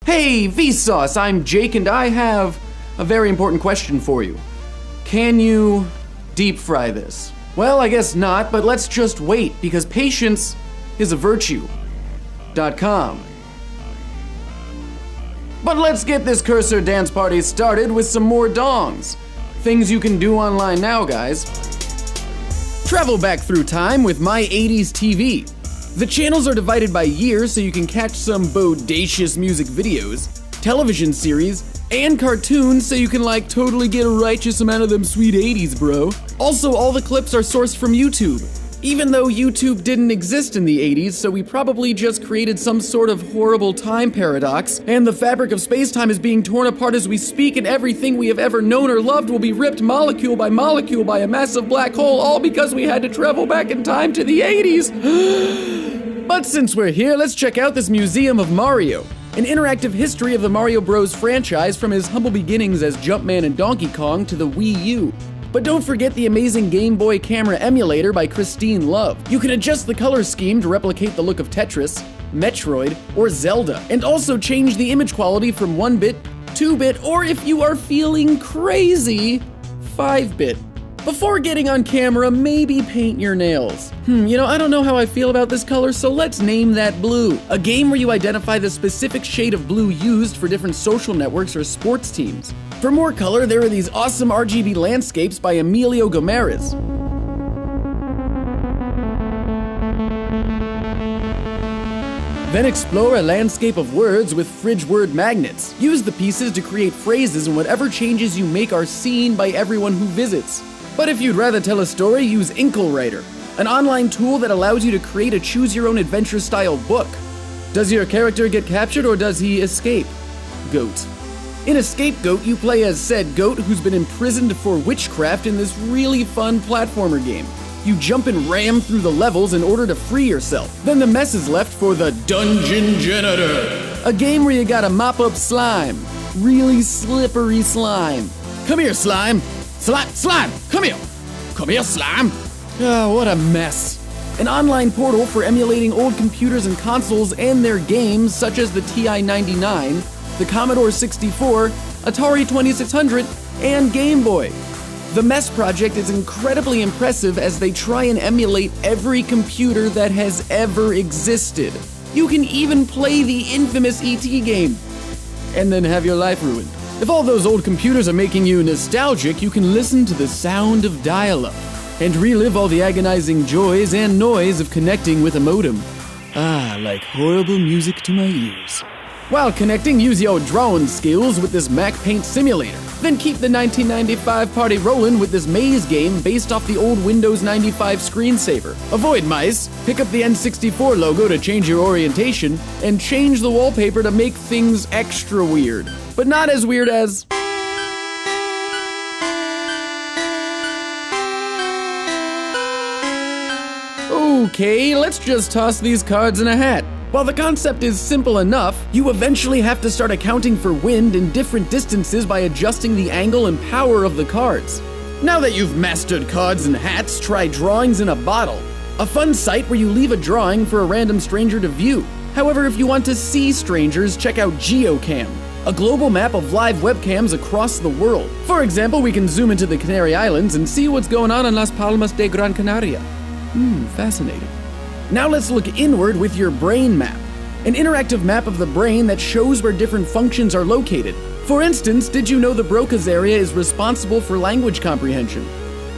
Hey, Vsauce, I'm Jake and I have a very important question for you. Can you deep fry this? Well, I guess not, but let's just wait because patience is a virtue.com. But let's get this cursor dance party started with some more dongs. Things you can do online now, guys. Travel back through time with My 80s TV. The channels are divided by year so you can catch some bodacious music videos, television series, and cartoons so you can totally get a righteous amount of them sweet 80s, bro. Also, all the clips are sourced from YouTube. Even though YouTube didn't exist in the 80s, so we probably just created some sort of horrible time paradox, and the fabric of space-time is being torn apart as we speak, and everything we have ever known or loved will be ripped molecule by a massive black hole, all because we had to travel back in time to the 80s. But since we're here, let's check out this Museum of Mario, an interactive history of the Mario Bros. Franchise from his humble beginnings as Jumpman and Donkey Kong to the Wii U. But don't forget the amazing Game Boy camera emulator by Christine Love. You can adjust the color scheme to replicate the look of Tetris, Metroid, or Zelda, and also change the image quality from 1-bit, 2-bit, or if you are feeling crazy, 5-bit. Before getting on camera, maybe paint your nails. I don't know how I feel about this color, so let's name that blue. A game where you identify the specific shade of blue used for different social networks or sports teams. For more color, there are these awesome RGB landscapes by Emilio Gomez. Then explore a landscape of words with fridge word magnets. Use the pieces to create phrases, and whatever changes you make are seen by everyone who visits. But if you'd rather tell a story, use Inkle Writer, an online tool that allows you to create a choose-your-own-adventure style book. Does your character get captured or does he escape? Goat. In Escape Goat, you play as said goat who's been imprisoned for witchcraft in this really fun platformer game. You jump and ram through the levels in order to free yourself. Then the mess is left for the Dungeon Janitor, a game where you gotta mop up slime. Really slippery slime. Come here, slime. Slime, come here. Come here, slime. Oh, what a mess. An online portal for emulating old computers and consoles and their games such as the TI-99, the Commodore 64, Atari 2600, and Game Boy. The MESS project is incredibly impressive as they try and emulate every computer that has ever existed. You can even play the infamous E.T. game, and then have your life ruined. If all those old computers are making you nostalgic, you can listen to the sound of dial-up and relive all the agonizing joys and noise of connecting with a modem. Ah, like horrible music to my ears. While connecting, use your drone skills with this Mac Paint simulator. Then keep the 1995 party rolling with this maze game based off the old Windows 95 screensaver. Avoid mice, pick up the N64 logo to change your orientation, and change the wallpaper to make things extra weird. But not as weird as... Okay, let's just toss these cards in a hat. While the concept is simple enough, you eventually have to start accounting for wind in different distances by adjusting the angle and power of the cards. Now that you've mastered cards and hats, try drawings in a bottle, a fun site where you leave a drawing for a random stranger to view. However, if you want to see strangers, check out GeoCam, a global map of live webcams across the world. For example, we can zoom into the Canary Islands and see what's going on in Las Palmas de Gran Canaria. Fascinating. Now let's look inward with your brain map, an interactive map of the brain that shows where different functions are located. For instance, did you know the Broca's area is responsible for language comprehension?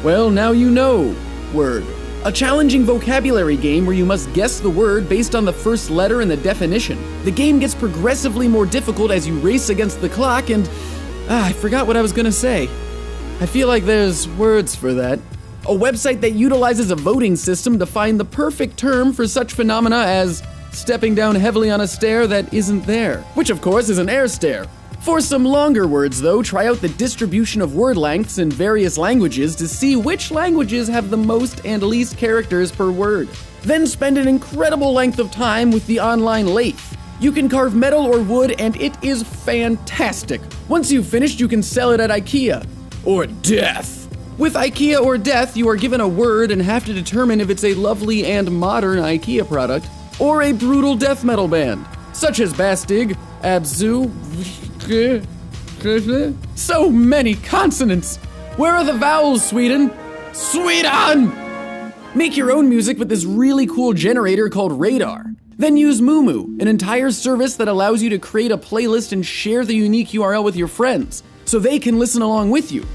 Well, now you know. Word. A challenging vocabulary game where you must guess the word based on the first letter and the definition. The game gets progressively more difficult as you race against the clock and... I forgot what I was gonna say. I feel like there's words for that. A website that utilizes a voting system to find the perfect term for such phenomena as stepping down heavily on a stair that isn't there, which of course is an air stair. For some longer words though, try out the distribution of word lengths in various languages to see which languages have the most and least characters per word. Then spend an incredible length of time with the online lathe. You can carve metal or wood and it is fantastic. Once you've finished, you can sell it at IKEA. Or death. With IKEA or death, you are given a word and have to determine if it's a lovely and modern IKEA product or a brutal death metal band, such as Bastig, Abzu. So many consonants. Where are the vowels, Sweden? Sweden! Make your own music with this really cool generator called Radar. Then use Mumu, an entire service that allows you to create a playlist and share the unique URL with your friends, so they can listen along with you.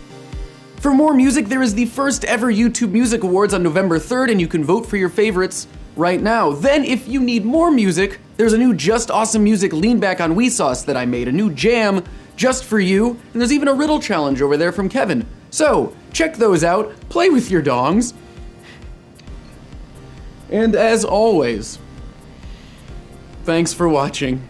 For more music, there is the first ever YouTube Music Awards on November 3rd, and you can vote for your favorites right now. Then, if you need more music, there's a new Just Awesome Music lean back on Weesauce that I made, a new jam just for you, and there's even a riddle challenge over there from Kevin. So, check those out, play with your dongs. And as always, thanks for watching.